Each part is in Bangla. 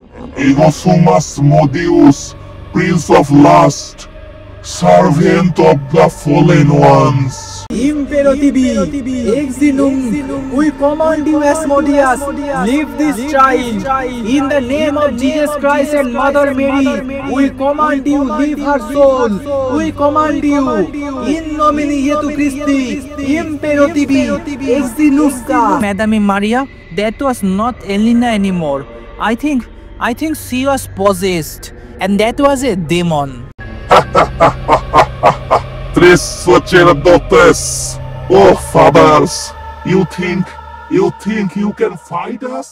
Ego sumus modius, prince of lust, servant of the fallen ones. Imperative, exinum, we command you, Asmodeus, leave this child. In the name of Jesus Christ and Mother Mary, we command you, leave her soul. We command you, in nomine Jesu Christi, imperative, exinusca. Madame Maria, that was not Elena anymore. I think she was possessed, and that was a demon. Tres sacerdotes, oh fathers, you think you can fight us?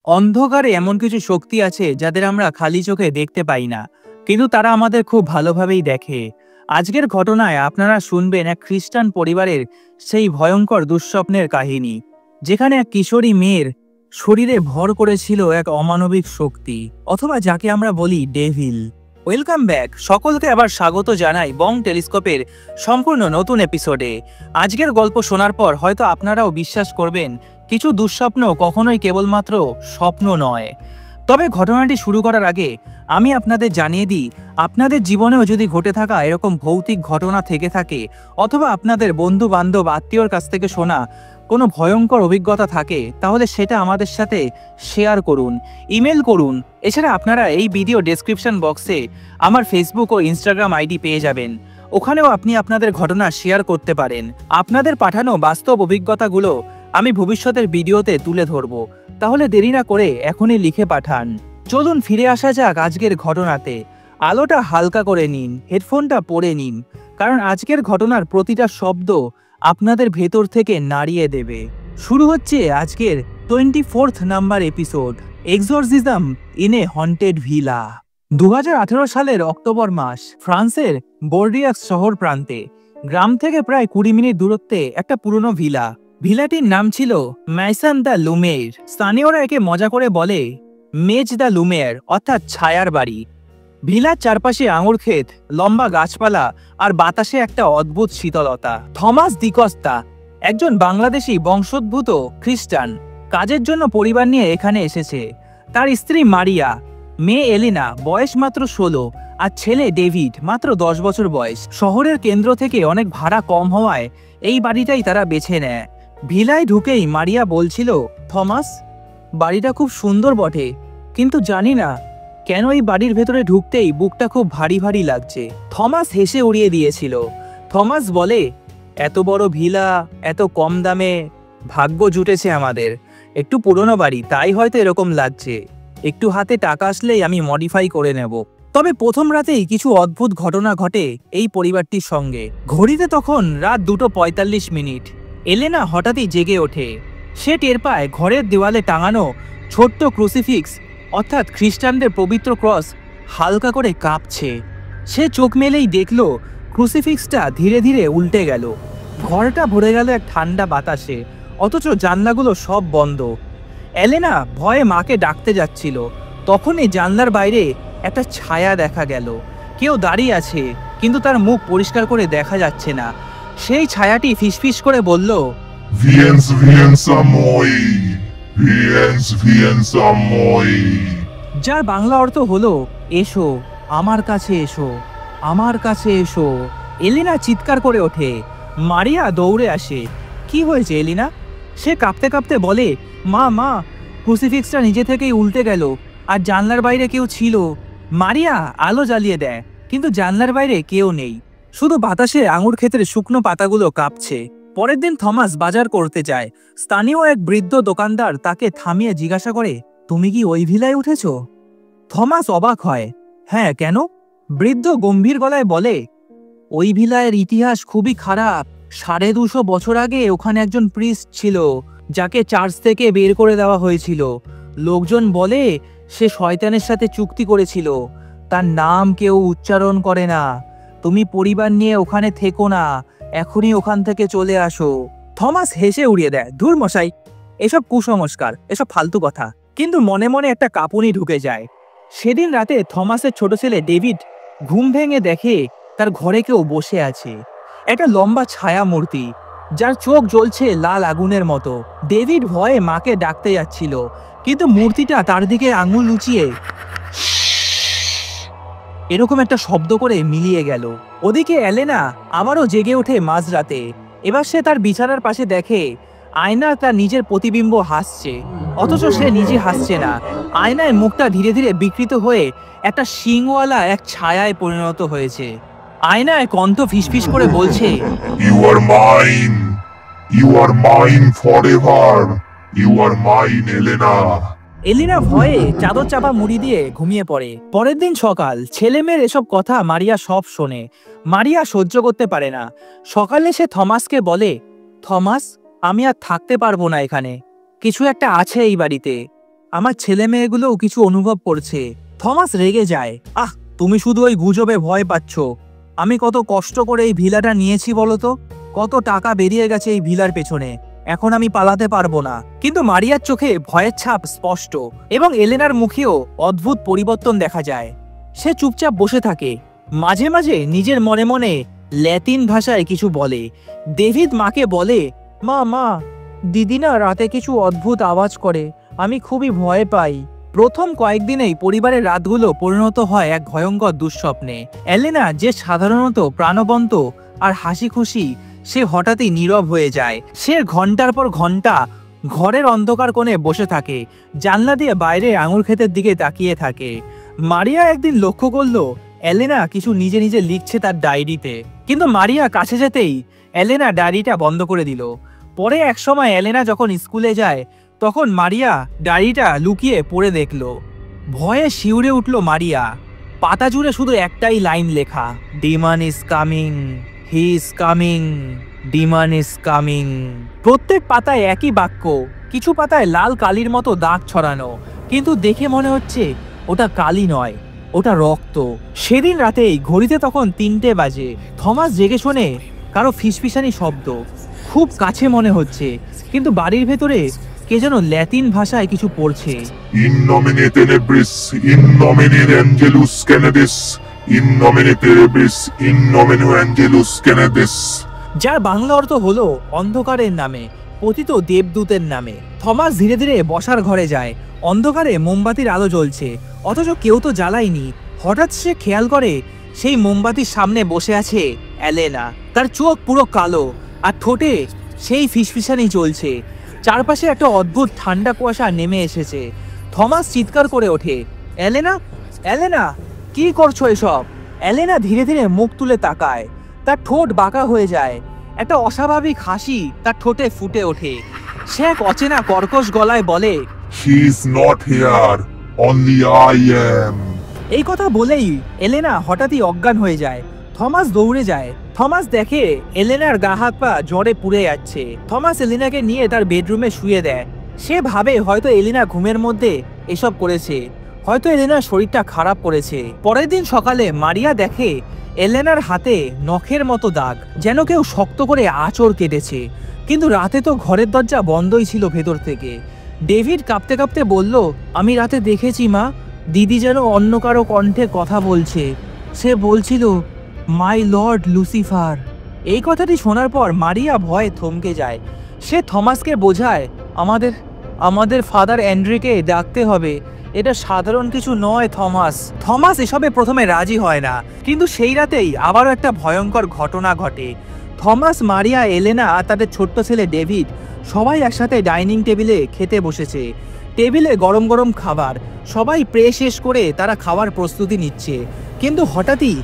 অন্ধকারে এমন কিছু শক্তি আছে যাদের আমরা খালি চোখে দেখতে পাই না, কিন্তু তারা আমাদের খুব ভালোভাবেই দেখে। আজকের ঘটনায় আপনারা শুনবেন এক খ্রিস্টান পরিবারের সেই ভয়ঙ্কর দুঃস্বপ্নের কাহিনী, যেখানে এক কিশোরী মেয়ের শরীরে ভর করেছিল এক অমানবিক শক্তি, অথবা যাকে আমরা বলি ডেভিল। ওয়েলকাম ব্যাক, সকলকে আবার স্বাগত জানাই বং টেলিস্কোপের সম্পূর্ণ নতুন এপিসোডে। আজকের গল্প শোনার পর হয়তো আপনারাও বিশ্বাস করবেন কিছু দুঃস্বপ্ন কখনোই কেবলমাত্র স্বপ্ন নয়। তবে ঘটনাটি শুরু করার আগে আমি আপনাদের জানিয়ে দিই, আপনাদের জীবনেও যদি ঘটে থাকা এরকম ভৌতিক ঘটনা থেকে থাকে, অথবা আপনাদের বন্ধু বান্ধব আত্মীয়র কাছ থেকে শোনা কোনো ভয়ঙ্কর অভিজ্ঞতা থাকে, তাহলে সেটা আমাদের সাথে শেয়ার করুন, ইমেল করুন। এছাড়া আপনারা এই ভিডিও ডেসক্রিপশন বক্সে আমার ফেসবুক ও ইনস্টাগ্রাম আইডি পেয়ে যাবেন, ওখানেও আপনি আপনাদের ঘটনা শেয়ার করতে পারেন। আপনাদের পাঠানো বাস্তব অভিজ্ঞতাগুলো আমি ভবিষ্যতের ভিডিওতে তুলে ধরব, তাহলে দেরি না করে এখনই লিখে পাঠান। চলুন ফিরে আসা যাক আজকের ঘটনাতে। আলোটা হালকা করে নিন, হেডফোনটা পরে নিন, কারণ আজকের ঘটনার প্রতিটা শব্দ আপনাদের ভেতর থেকে নাড়িয়ে দেবে। শুরু হচ্ছে আজকের 24th number episode, exorcism in a haunted villa. 2018 সালের অক্টোবর মাস, ফ্রান্সের বোর্ডিয়াক্স শহর প্রান্তে গ্রাম থেকে প্রায় 20 মিনিট দূরত্বে একটা পুরনো ভিলা। ভিলাটির নাম ছিল ম্যাসন দ্য লুমের। স্থানীয়রা একে মজা করে বলে মেজ দ্য লুমের, অর্থাৎ ছায়ার বাড়ি। ভিলার চারপাশে আঙুর ক্ষেত, লম্বা গাছপালা আর বাতাসে একটা অদ্ভুত শীতলতা। থমাস দিকস্তা একজন বাংলাদেশি বংশোদ্ভূত খ্রিস্টান, কাজের জন্য পরিবার নিয়ে এখানে এসেছে। তার স্ত্রী মারিয়া, মেয়ে এলিনা বয়স মাত্র 16, আর ছেলে ডেভিড মাত্র 10 বছর বয়স। শহরের কেন্দ্র থেকে অনেক ভাড়া কম হওয়ায় এই বাড়িটাই তারা বেছে নেয়। ভিলায় ঢুকেই মারিয়া বলছিল, থমাস, বাড়িটা খুব সুন্দর বটে, কিন্তু জানি না কেন এই বাড়ির ভেতরে ঢুকতেই বুকটা খুব ভারী ভারী লাগছে। থমাস হেসে উড়িয়ে দিয়েছিল। থমাস বলে, এত বড় ভিলা, এত কম দামে, ভাগ্য জুটেছে আমাদের। একটু পুরনো বাড়ি, তাই হয়তো এরকম লাগছে। একটু হাতে টাকা আসলেই আমি মডিফাই করে নেব। তবে প্রথম রাতেই কিছু অদ্ভুত ঘটনা ঘটে এই পরিবারটির সঙ্গে। ঘড়িতে তখন রাত 2:45। এলেনা হঠাৎই জেগে ওঠে। সে টের পায় ঘরের দেওয়ালে টাঙানো ছোট্ট ক্রুসিফিক্স, অর্থাৎ খ্রিস্টানদের পবিত্র ক্রস, হালকা করে কাঁপছে। সে চোখ মেলেই দেখল ক্রুসিফিক্সটা ধীরে ধীরে উল্টে গেল। ঘরটা ভরে গেল এক ঠান্ডা বাতাসে, অথচ জানলাগুলো সব বন্ধ। এলেনা ভয়ে মাকে ডাকতে যাচ্ছিল, তখনই জানলার বাইরে একটা ছায়া দেখা গেল। কেউ দাঁড়িয়ে আছে, কিন্তু তার মুখ পরিষ্কার করে দেখা যাচ্ছে না। সেই ছায়াটি ফিসফিস করে বলল, Viens, viens a moi, viens a moi। যার বাংলা অর্থ হলো, এসো আমার কাছে, এসো আমার কাছে এসো। এলিনা চিৎকার করে ওঠে। মারিয়া দৌড়ে আসে। কি হয়েছে এলিনা? সে কাঁপতে কাঁপতে বলে, মা, ক্রুসিফিক্সটা নিজে থেকেই উল্টে গেল, আর জানলার বাইরে কেউ ছিল। মারিয়া আলো জ্বালিয়ে দেয়, কিন্তু জানলার বাইরে কেউ নেই, শুধু বাতাসে আঙুর ক্ষেতের শুকনো পাতাগুলো কাঁপছে। পরের দিন থমাস বাজার করতে যায়। স্থানীয় এক বৃদ্ধ দোকানদার তাকে থামিয়ে জিজ্ঞাসা করে, তুমি কি ওই ভিলায় উঠেছ? থমাস অবাক হয়। হ্যাঁ, কেন? বৃদ্ধ গম্ভীর গলায় বলে, ওই ভিলায়ের ইতিহাস খুবই খারাপ। 250 বছর আগে ওখানে একজন প্রিস্ট ছিল, যাকে চার্চ থেকে বের করে দেওয়া হয়েছিল। লোকজন বলে সে শয়তানের সাথে চুক্তি করেছিল। তার নাম কেউ উচ্চারণ করে না। তুমি পরিবার নিয়ে ওখানে থেকো না, এখনই ওখান থেকে চলে আসো। থমাস হেসে উড়িয়ে দেয়, ধুর মশাই, এসব কুসংস্কার, এসব ফালতু কথা। কিন্তু মনে মনে একটা কাঁপুনি ঢুকে যায়। সেদিন রাতে থমাসের ছোট ছেলে ডেভিড ঘুম ভেঙে দেখে তার ঘরে কেউ বসে আছে, একটা লম্বা ছায়া মূর্তি, যার চোখ জ্বলছে লাল আগুনের মতো। ডেভিড ভয়ে মাকে ডাকতে যাচ্ছিল, কিন্তু মূর্তিটা তার দিকে আঙুল উঁচিয়ে এরকম একটা শব্দ করে মিলিয়ে গেল। ওদিকে এলেনা আবারও জেগে ওঠে মাঝরাতে। এবার সে তার বিছানার পাশে দেখে আয়নায় তার নিজের প্রতিবিম্ব হাসছে, অথচ সে নিজে হাসছে না। আয়নায় মুখটা ধীরে ধীরে বিকৃত হয়ে একটা শিংওয়ালা এক ছায়ায় পরিণত হয়েছে। আয়নায় কণ্ঠ ফিসফিস করে বলছে, you are mine, you are mine forever, you are mine Elena. Elena ভয়ে চাদর চাপা মুড়ি দিয়ে ঘুমিয়ে পড়ে। পরের দিন সকাল, ছেলে মেয়ের এসব কথা মারিয়া সব শোনে। মারিয়া সহ্য করতে পারে না। সকালে সে থমাসকে বলে, থমাস, আমি আর থাকতে পারবো না এখানে। কিছু একটা আছে এই বাড়িতে। আমার ছেলে মেয়েগুলোও কিছু অনুভব করছে। থমাস রেগে যায়। তুমি শুধু ওই গুজবে ভয় পাচ্ছ। আমি কত কষ্ট করে এই ভিলাটা নিয়েছি বলতো, কত টাকা বেরিয়ে গেছে এই ভিলার পেছনে। এখন আমি পালাতে পারবো না। কিন্তু মারিয়ার চোখে ভয়ের ছাপ স্পষ্ট এবং এলেনার মুখেও অদ্ভুত পরিবর্তন দেখা যায়। সে চুপচাপ বসে থাকে, মাঝে মাঝে নিজের মনে মনে ল্যাতিন ভাষায় কিছু বলে। ডেভিড মাকে বলে, মা মা, দিদি না রাতে কিছু অদ্ভুত আওয়াজ করে, আমি খুবই ভয় পাই। প্রথম কয়েকদিনেই পরিবারের রাতগুলো পরিণত হয় এক ভয়ঙ্কর দুঃস্বপ্নে। এলেনা, যে সাধারণত প্রাণবন্ত আর হাসি খুশি, সে হঠাৎই নীরব হয়ে যায়। সে ঘন্টার পর ঘন্টা ঘরের অন্ধকার কোণে বসে থাকে, জানলা দিয়ে বাইরে আঙুর ক্ষেতের দিকে তাকিয়ে থাকে। মারিয়া একদিন লক্ষ্য করলো এলেনা কিছু নিজে নিজে লিখছে তার ডায়েরিতে। কিন্তু মারিয়া কাছে যেতেই এলেনা ডায়েরিটা বন্ধ করে দিল। পরে এক সময় এলেনা যখন স্কুলে যায়, তখন মারিয়া ডায়েরিটা লুকিয়ে পড়ে দেখল। ভয়ে শিউরে উঠল মারিয়া। পাতা জুড়ে শুধু একটাই লাইন লেখা, Demon is coming, he is coming, Demon is coming. প্রত্যেক পাতায় একই বাক্য, কিছু পাতায় লাল কালির মতো দাগ ছড়ানো, কিন্তু দেখে মনে হচ্ছে ওটা কালি নয়, ওটা রক্ত। সেদিন রাতেই ঘড়িতে তখন 3টে বাজে। থমাস জেগে শোনে কারো ফিসফিসানি শব্দ, খুব কাছে মনে হচ্ছে, কিন্তু বাড়ির ভেতরে কে যেন ল্যাতিন ভাষায় কিছু পড়ছে। ইন নমিনে তেনেব্রিস, ইন নমিনে অ্যাঞ্জেলুস ক্যানাডিস, ইন নমিনে তেনেব্রিস, ইন নমিনে অ্যাঞ্জেলুস ক্যানাডিস। যার বাংলা অর্থ হলো অন্ধকারের নামে, পতিত দেবদূতের নামে। থমাস ধীরে ধীরে বসার ঘরে যায়। অন্ধকারে মোমবাতির আলো জ্বলছে, অথচ কেউ তো জ্বালায়নি। হঠাৎ সে খেয়াল করে সেই মোমবাতির সামনে বসে আছে এলেনা। তার চোখ পুরো কালো আর ঠোঁটে সেই ফিসফিসানি চলছে। চারপাশে একটা অদ্ভুত ঠান্ডা কুয়াশা নেমে এসেছে। থমাস চিৎকার করে ওঠে, এলেনা, এলেনা, কি করছো এসব? এলেনা ধীরে ধীরে মুখ তুলে তাকায়। তার ঠোঁট বাঁকা হয়ে যায়, একটা অস্বাভাবিক হাসি তার ঠোঁটে ফুটে ওঠে। সে এক অচেনা কর্কশ গলায় বলে, he is not here, only I am. এই কথা বলেই এলেনা হঠাৎই অজ্ঞান হয়ে যায়। থমাস দৌড়ে যায়। থমাস দেখে এলেনার গা হাত পা জ্বরে পুড়ে যাচ্ছে। থমাস এলেনাকে নিয়ে তার বেডরুমে শুয়ে দেয়। সে ভাবে হয়তো এলেনা ঘুমের মধ্যে এসব করেছে, হয়তো এলেনার শরীরটা খারাপ করেছে। পরের দিন সকালে মারিয়া দেখে এলেনার হাতে নখের মতো দাগ, যেন কেউ শক্ত করে আঁচড় কেটেছে। কিন্তু রাতে তো ঘরের দরজা বন্ধই ছিল ভেতর থেকে। ডেভিড কাঁপতে কাঁপতে বলল, আমি রাতে দেখেছি মা, দিদি যেন অন্য কারো কণ্ঠে কথা বলছে। সে বলছিল, মাই লর্ড লুসিফার। এই কথাটি শোনার পর মারিয়া ভয়ে থমকে যায়। সে থমাসকে বোঝায়, আমাদের ফাদার অ্যান্ড্রিকে ডাকতে হবে, এটা সাধারণ কিছু নয় থমাস। থমাস এসবে প্রথমে রাজি হয় না, কিন্তু সেই রাতেই আবারও একটা ভয়ঙ্কর ঘটনা ঘটে। থমাস, মারিয়া, এলেনা আর তাদের ছোট্ট ছেলে ডেভিড সবাই একসাথে ডাইনিং টেবিলে খেতে বসেছে। টেবিলে গরম গরম খাবার, সবাই প্রে শেষ করে তারা খাওয়ার প্রস্তুতি নিচ্ছে। কিন্তু হঠাৎই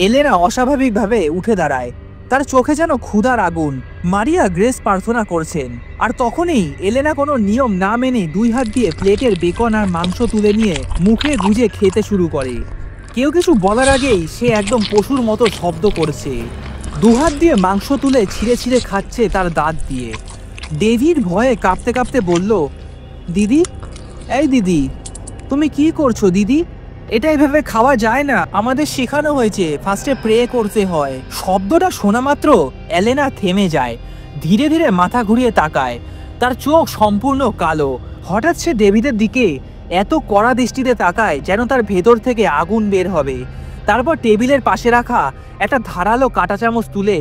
এলেনা অস্বাভাবিকভাবে উঠে দাঁড়ায়। তার চোখে যেন ক্ষুধার আগুন। মারিয়া গ্রেস প্রার্থনা করছেন, আর তখনই এলেনা কোনো নিয়ম না মেনে 2 হাত দিয়ে প্লেটের বেকন আর মাংস তুলে নিয়ে মুখে গুজে খেতে শুরু করে। কেউ কিছু বলার আগেই সে একদম পশুর মতো শব্দ করছে। 2 হাত দিয়ে মাংস তুলে ছিঁড়ে ছিঁড়ে খাচ্ছে তার দাঁত দিয়ে। ডেভিড ভয়ে কাঁপতে কাঁপতে বলল, দিদি, এই দিদি, তুমি কি করছো দিদি? এটা এভাবে খাওয়া যায় না, আমাদের শেখানো হয়েছে ফার্স্টে প্রে করতে হয়। শব্দটা শোনা মাত্র এলেনা থেমে যায়, ধীরে ধীরে মাথা ঘুরিয়ে তাকায়। তার চোখ সম্পূর্ণ কালো। হঠাৎ সে ডেভিডের দিকে এত কড়া দৃষ্টিতে তাকায় যেন তার ভেতর থেকে আগুন বের হবে। তারপর টেবিলের পাশে রাখা একটা ধারালো কাঁটা চামচ তুলে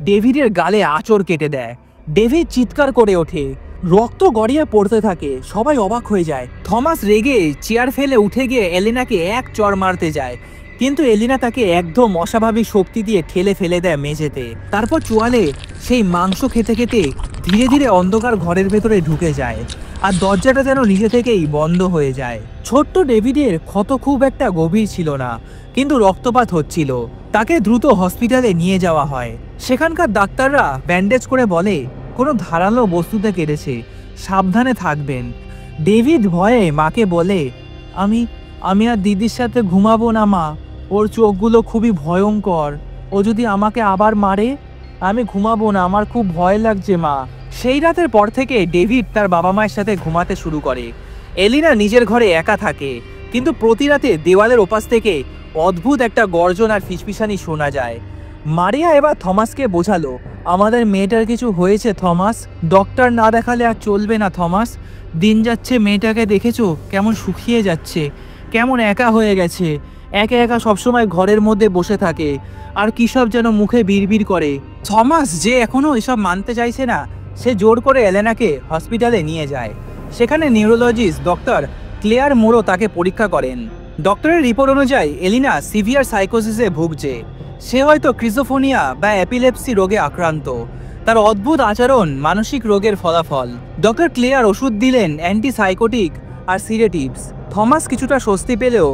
ডেভিডের গালে আঁচড় কেটে দেয়। ডেভিড চিৎকার করে ওঠে। রক্ত গড়িয়ে পড়তে থাকে, সবাই অবাক হয়ে যায়। থমাস রেগে চেয়ার ফেলে উঠে গিয়ে এলেনাকে এক চড় মারতে যায়, কিন্তু এলিনা তাকে একদম অস্বাভাবিক শক্তি দিয়ে ঠেলে ফেলে দেয় মেঝেতে। তারপর চোয়ালে সেই মাংস খেতে খেতে ধীরে ধীরে অন্ধকার ঘরের ভেতরে ঢুকে যায়, আর দরজাটা যেন নিজে থেকেই বন্ধ হয়ে যায়। ছোট্ট ডেভিডের ক্ষত খুব একটা গভীর ছিল না, কিন্তু রক্তপাত হচ্ছিল। তাকে দ্রুত হসপিটালে নিয়ে যাওয়া হয়। সেখানকার ডাক্তাররা ব্যান্ডেজ করে বলে কোনো ধারালো বস্তুতে কেটেছে, সাবধানে থাকবেন। ডেভিড ভয়ে মাকে বলে, আমি আমি আর দিদির সাথে ঘুমাবো না মা, ওর চোখগুলো খুবই ভয়ঙ্কর, ও যদি আমাকে আবার মারে আমি ঘুমাবো না, আমার খুব ভয় লাগছে মা। সেই রাতের পর থেকে ডেভিড তার বাবা মায়ের সাথে ঘুমাতে শুরু করে। এলিনা নিজের ঘরে একা থাকে, কিন্তু প্রতি রাতে দেওয়ালের ওপাশ থেকে অদ্ভুত একটা গর্জন আর ফিসফিসানি শোনা যায়। মারিয়া এবার থমাসকে বোঝালো, আমাদের মেয়েটার কিছু হয়েছে থমাস, ডক্টর না দেখালে আর চলবে না থমাস। দিন যাচ্ছে, মেয়েটাকে দেখেছো কেমন শুকিয়ে যাচ্ছে, কেমন একা হয়ে গেছে, একা একা সবসময় ঘরের মধ্যে বসে থাকে আর কী সব যেন মুখে বিড়বিড় করে। থমাস যে এখনো এসব মানতে চাইছে না, সে জোর করে এলেনাকে হসপিটালে নিয়ে যায়। সেখানে নিউরোলজিস্ট ডক্টর ক্লেয়ার মোরো তাকে পরীক্ষা করেন। ডক্টরের রিপোর্ট অনুযায়ী এলিনা সিভিয়ার সাইকোসিসে ভুগছে। সে হয়তো ক্রিজোফোনিয়া বা অ্যাপিলেপসি রোগে আক্রান্ত। তার অদ্ভুত আচরণ মানসিক রোগের ফলাফল। ডক্টর ক্লেয়ার ওষুধ দিলেন অ্যান্টিসাইকোটিক আর সিডেটিভস। থমাস কিছুটা স্বস্তি পেলেও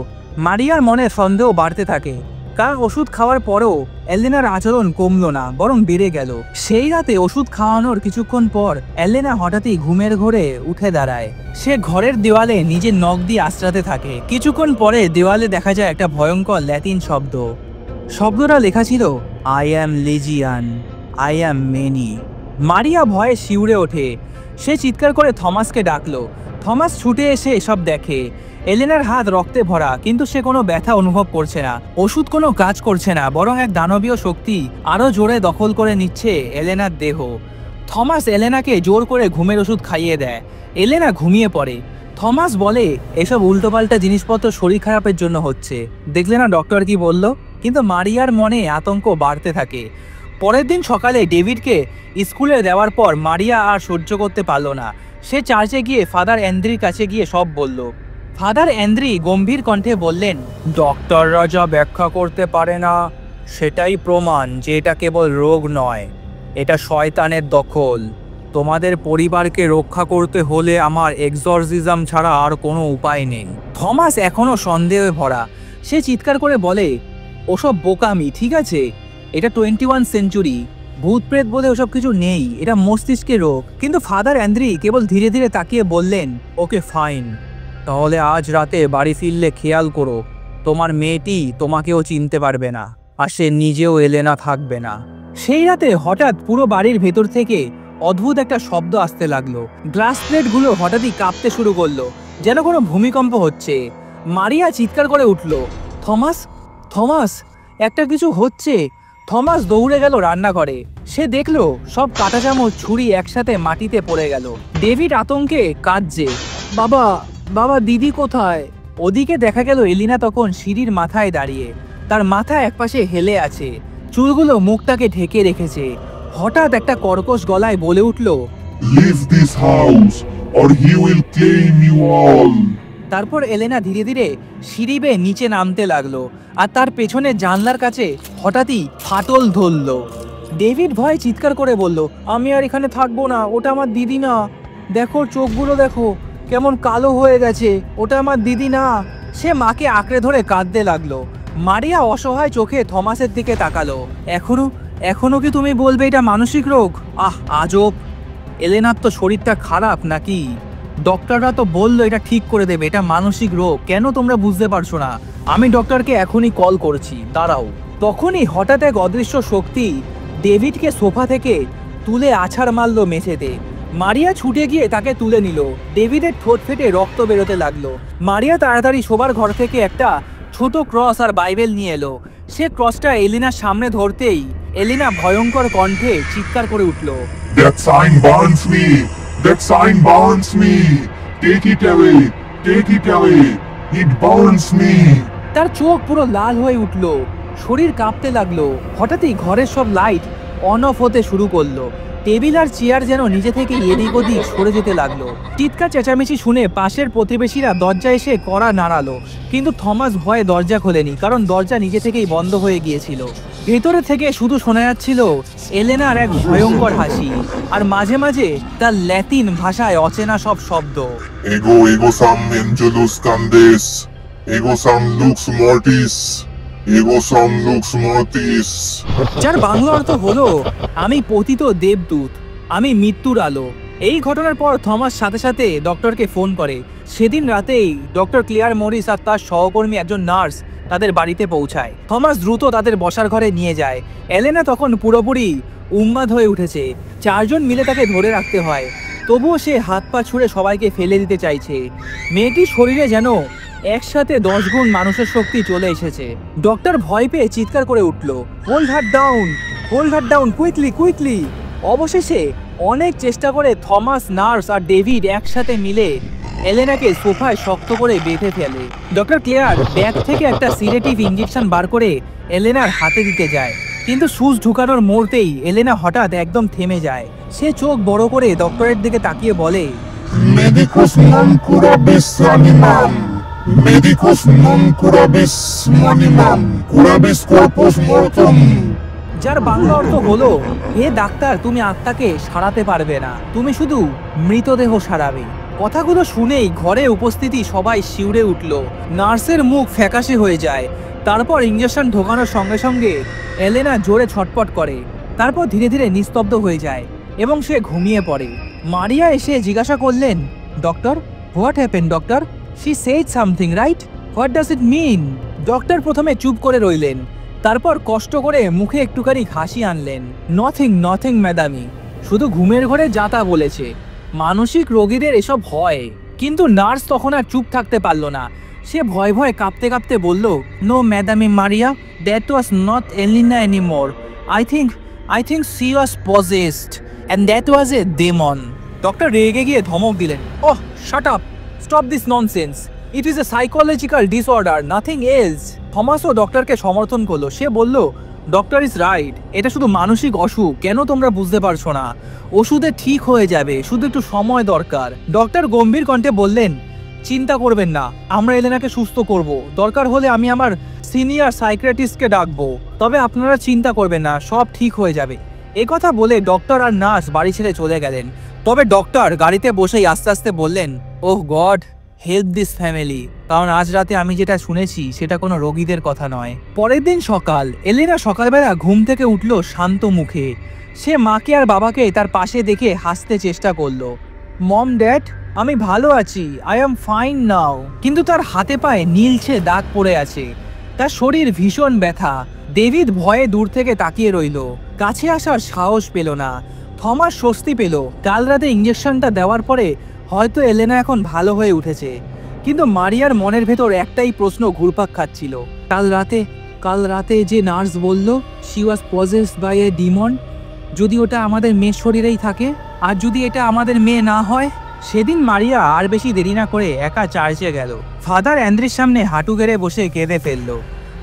মারিয়ার মনে সন্দেহ বাড়তে থাকে, কারণ ওষুধ খাওয়ার পরেও এলেনার আচরণ কমলো না, বরং বেড়ে গেল। সেই রাতে ওষুধ খাওয়ানোর কিছুক্ষণ পর এলেনা হঠাৎই ঘুমের ঘোরে উঠে দাঁড়ায়। সে ঘরের দেওয়ালে নিজের নখ দিয়ে আঁচড়াতে থাকে। কিছুক্ষণ পরে দেওয়ালে দেখা যায় একটা ভয়ঙ্কর ল্যাটিন শব্দ। শব্দটা লেখা ছিল, I am legion, I am many. Maria ভয়ে শিউরে ওঠে। সে চিৎকার করে থমাসকে ডাকলো। থমাস ছুটে এসে এসব দেখে। এলেনার হাত রক্তে ভরা, কিন্তু সে কোনো ব্যথা অনুভব করছে না। ওষুধ কোনো কাজ করছে না, বরং এক দানবীয় শক্তি আরও জোরে দখল করে নিচ্ছে এলেনার দেহ। থমাস এলেনাকে জোর করে ঘুমের ওষুধ খাইয়ে দেয়। এলেনা ঘুমিয়ে পড়ে। থমাস বলে, এসব উল্টোপাল্টা জিনিসপত্র শরীর খারাপের জন্য হচ্ছে, দেখলে না ডক্টর কি বলল। কিন্তু মারিয়ার মনে আতঙ্ক বাড়তে থাকে। পরের দিন সকালে ডেভিডকে স্কুলে দেওয়ার পর মারিয়া আর সহ্য করতে পারল না। সে চার্চে গিয়ে ফাদার অ্যান্দ্রির কাছে গিয়ে সব বলল। ফাদার অ্যান্দ্রি গম্ভীর কণ্ঠে বললেন, ডক্টররা যা ব্যাখ্যা করতে পারে না সেটাই প্রমাণ যে এটা কেবল রোগ নয়, এটা শয়তানের দখল। তোমাদের পরিবারকে রক্ষা করতে হলে আমার এক্সরসিজম ছাড়া আর কোনো উপায় নেই। থমাস এখনো সন্দেহে ভরা। সে চিৎকার করে বলে, ওসব বোকামি, ঠিক আছে, এটা 21 সেঞ্চুরি, ভূত প্রেত বলে ওসব কিছু নেই, এটা মস্তিষ্কের রোগ। কিন্তু ফাদার অ্যান্দ্রি কেবল ধীরে ধীরে তাকিয়ে বললেন, ওকে ফাইন, তাহলে আজ রাতে বাড়ি ফিরলে খেয়াল করো তোমার মেয়েটি তোমাকেও চিনতে পারবে না, আর সে নিজেও এলেনা থাকবে না। সেই রাতে হঠাৎ পুরো বাড়ির ভেতর থেকে অদ্ভুত একটা শব্দ আসতে লাগলো। গ্লাস প্লেটগুলো হঠাৎই কাঁপতে শুরু করলো, যেন কোনো ভূমিকম্প হচ্ছে। মারিয়া চিৎকার করে উঠল, থমাস, থমাস, একটা কিছু হচ্ছে। থমাস দৌড়ে গেল রান্নাঘরে। সে দেখলো সব কাঁটা চামচ ছুরি একসাথে মাটিতে পড়ে গেল। ডেভিড আতঙ্কে কাঁদছে, বাবা, বাবা, দিদি কোথায়? ওদিকে দেখা গেল এলিনা তখন সিঁড়ির মাথায় দাঁড়িয়ে, তার মাথা একপাশে হেলে আছে, চুলগুলো মুখটাকে ঢেকে রেখেছে। হঠাৎ একটা কর্কশ গলায় বলে উঠল, Leave this house or he will claim you all. তারপর এলেনা ধীরে ধীরে সিঁড়ি বেয়ে নিচে নামতে লাগলো, আর তার পেছনে জানলার কাছে হঠাৎই ফাটল ধরল। ডেভিড ভয়ে চিৎকার করে বলল, আমি আর এখানে থাকবো না, ওটা আমার দিদি না, দেখো চোখগুলো দেখো কেমন কালো হয়ে গেছে, ওটা আমার দিদি না। সে মাকে আঁকড়ে ধরে কাঁদতে লাগলো। মারিয়া অসহায় চোখে থমাসের দিকে তাকালো। এখনো কি তুমি বলবে এটা মানসিক রোগ? আজব, এলেনার তো শরীরটা খারাপ নাকি? ডক্টররা তো বললো এটা ঠিক করে দেবে, এটা মানসিক রোগ। কেন তোমরা বুঝতে পারছো না? আমি ডক্টরকে এখনই কল করছি, দাঁড়াও। তখনই হঠাৎ এক অদৃশ্য শক্তি ডেভিডকে সোফা থেকে তুলে আছাড় মারল মেঝেতে। মারিয়া ছুটে গিয়ে তাকে তুলে নিল। ডেভিডের ঠোঁট ফেটে রক্ত বেরোতে লাগলো। মারিয়া তাড়াতাড়ি শোবার ঘর থেকে একটা ছোট ক্রস আর বাইবেল নিয়ে এলো। সে ক্রসটা এলিনার সামনে ধরতেই এলিনা ভয়ঙ্কর কণ্ঠে চিৎকার করে উঠল, That sign burns me! That sign burns me! Take it away! Take it away! It burns me! তার চোখ পুরো লাল হয়ে উঠল, শরীর কাঁপতে লাগলো। হঠাৎই ঘরের সব লাইট অন অফ হতে শুরু করলো। টেবিল আর চেয়ার যেন নিজে থেকে এদিক ওদিক সরে যেতে লাগলো। চিৎকার চেঁচামেচি শুনে পাশের প্রতিবেশীরা দরজা এসে কড়া নাড়ালো, কিন্তু থমাস ভয়ে দরজা খোলেনি, কারণ দরজা নিজে থেকেই বন্ধ হয়ে গিয়েছিল। ভেতরে থেকে শুধু শোনা যাচ্ছিল এলেনার এক ভয়ঙ্কর হাসি, আর মাঝে মাঝে তার ল্যাতিন ভাষায় অচেনা সব শব্দ। Ego sum angelus candes, ego sum lux mortis, ego sum lux mortis. যার বাংলা অর্থ হলো আমি পতিত দেবদূত, আমি মৃত্যুর আলো। এই ঘটনার পর থমাস সাথে সাথে ডক্টরকে ফোন করে। সেদিন রাতেই ডক্টর ক্লেয়ার মরিস আর তার সহকর্মী একজন নার্স তাদের বাড়িতে পৌঁছায়। থমাস দ্রুত তাদের বসার ঘরে নিয়ে যায়। এলেনা তখন পুরোপুরি উন্মাদ হয়ে উঠেছে। 4 জন মিলে তাকে ধরে রাখতে হয়, তবুও সে হাত পা ছুঁড়ে সবাইকে ফেলে দিতে চাইছে। মেয়েটির শরীরে যেন একসাথে 10 গুণ মানুষের শক্তি চলে এসেছে। ডক্টর ভয় পেয়ে চিৎকার করে উঠল, হোল্ড হার ডাউন, হোল্ড হার ডাউন, কুইকলি কুইকলি। অবশেষে অনেক চেষ্টা করে থমাস, নার্স আর ডেভিড একসাথে মিলে এলেনাকে সোফায় শক্ত করে বেঁধে ফেলে। ডক্টর ক্লেয়ার ব্যাগ থেকে একটা সিডেটিভ ইঞ্জেকশন বার করে এলেনার হাতে দিতে যায়, কিন্তু সুচ ঢুকানোর মুহূর্তেই এলেনা হঠাৎ একদম থেমে যায়। সে চোখ বড় করে ডক্টরের দিকে তাকিয়ে বলে, Medicus non curabis animam, medicus non curabis animam, curabis corpus mortum. যার বাংলা অর্থ হলো, হে ডাক্তার, তুমি আত্মাকে সারাতে পারবে না, তুমি শুধু মৃতদেহ সারাবে। কথাগুলো শুনেই ঘরে উপস্থিতি সবাই শিউরে উঠল। নার্সের মুখ ফ্যাকাশে হয়ে যায়। তারপর ইঞ্জেকশন ঢোকানোর সঙ্গে সঙ্গে এলেনা জোরে ছটপট করে, তারপর ধীরে ধীরে নিস্তব্ধ হয়ে যায় এবং সে ঘুমিয়ে পড়ে। মারিয়া এসে জিজ্ঞাসা করলেন, doctor, what happen doctor? She said something right? What does it mean? Doctor প্রথমে চুপ করে রইলেন, তারপর কষ্ট করে মুখে একটুখানি হাসি আনলেন। নথিং নথিং ম্যাডামি, শুধু ঘুমের ঘরে যাতা বলেছে। মানসিক রোগীদের এসব হয়। কিন্তু নার্স তখন আর চুপ থাকতে পারল না। সে ভয় ভয়ে কাঁপতে কাঁপতে বলল, no madam Maria, that was not Elena anymore. I think she was possessed and that was a demon. Doctor রেগে গিয়ে ধমক দিলেন, oh shut up, stop this nonsense, it is a psychological disorder, nothing else. থমাসও ডক্টরকে সমর্থন করলো। সে বলল, ডক্টর ইজ রাইট, এটা শুধু মানসিক অসুখ, কেন তোমরা বুঝতে পারছো না? ওষুধে ঠিক হয়ে যাবে, শুধু একটু সময় দরকার। ডক্টর গম্ভীর কণ্ঠে বললেন, চিন্তা করবেন না, আমরা এলেনাকে সুস্থ করব। দরকার হলে আমি আমার সিনিয়র সাইকিয়াট্রিস্টকে ডাকবো। তবে আপনারা চিন্তা করবেন না, সব ঠিক হয়ে যাবে। এই কথা বলে ডক্টর আর নার্স বাড়ি ছেড়ে চলে গেলেন। তবে ডক্টর গাড়িতে বসেই আস্তে আস্তে বললেন, ওহ গড, হেল্প দিস ফ্যামিলি, কারণ আজ রাতে আমি যেটা শুনেছি সেটা কোনো রোগীদের কথা নয়। পরের দিন সকাল, এলেনা সকালবেলা ঘুম থেকে উঠল শান্ত মুখে। সে মাকে আর বাবাকে তার পাশে দেখে হাসতে চেষ্টা করলো। মম, ড্যাড, আমি ভালো আছি, আই এম ফাইন নাও। কিন্তু তার হাতে পায়ে নীলছে দাগ পড়ে আছে, তার শরীর ভীষণ ব্যথা। ডেভিড ভয়ে দূর থেকে তাকিয়ে রইল, কাছে আসার সাহস পেল না। থমাস স্বস্তি পেল, কাল রাতে ইঞ্জেকশনটা দেওয়ার পরে হয়তো এলেনা এখন ভালো হয়ে উঠেছে। কিন্তু মারিয়ার মনের ভেতর একটাই প্রশ্ন ঘুরপাক খাচ্ছিল, কাল রাতে যে নার্স বলল she was possessed by a demon, যদি ওটা আমাদের মেয়ের শরীরেই থাকে, আর যদি এটা আমাদের মেয়ে না হয়? সেদিন মারিয়া আর বেশি দেরি না করে একা চার্চে গেল। ফাদার অ্যান্দ্রির সামনে হাঁটু গেড়ে বসে কেঁদে ফেলল।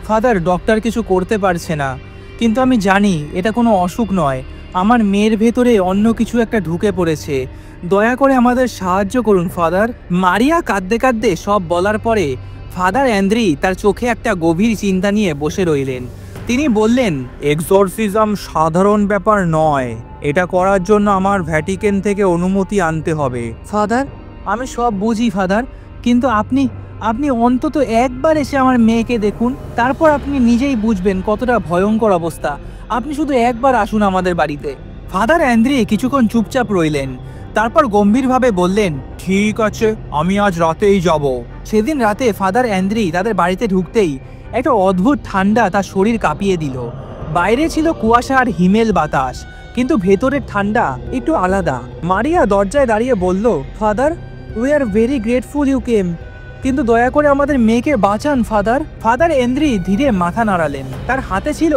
ফাদার, ডক্টর কিছু করতে পারছে না, কিন্তু আমি জানি এটা কোনো অসুখ নয়, আমার মেয়ের ভেতরে অন্য কিছু একটা ঢুকে পড়েছে, দয়া করে আমাদের সাহায্য করুন ফাদার। মারিয়া কাঁদতে কাঁদতে সব বলার পরে ফাদার অ্যান্দ্রি তার চোখে একটা গভীর চিন্তা নিয়ে বসে রইলেন। তিনি বললেন, এক্সোরসিজম সাধারণ ব্যাপার নয়, এটা করার জন্য আমার ভ্যাটিকান থেকে অনুমতি আনতে হবে। ফাদার, আমি সব বুঝি ফাদার, কিন্তু আপনি অন্তত একবার এসে আমার মেয়েকে দেখুন, তারপর আপনি নিজেই বুঝবেন কতটা ভয়ঙ্কর অবস্থা। আপনি শুধু একবার আসুন আমাদের বাড়িতে। ফাদার অ্যান্দ্রি কিছুক্ষণ চুপচাপ রইলেন, তারপর গম্ভীরভাবে বললেন, ঠিক আছে, আমি আজ রাতেই যাব। সেদিন রাতে ফাদার অ্যান্দ্রি তাদের বাড়িতে ঢুকতেই একটা অদ্ভুত ঠান্ডা তার শরীর কাঁপিয়ে দিল। বাইরে ছিল কুয়াশা আর হিমেল বাতাস, কিন্তু ভেতরের ঠান্ডা একটু আলাদা। মারিয়া দরজায় দাঁড়িয়ে বলল, father, we are very grateful you came, কিন্তু দয়া করে আমাদের মেয়েকে বাঁচান ফাদার। ফাদার অ্যান্দ্রি ধীরে মাথা নাড়ালেন, তার হাতে ছিল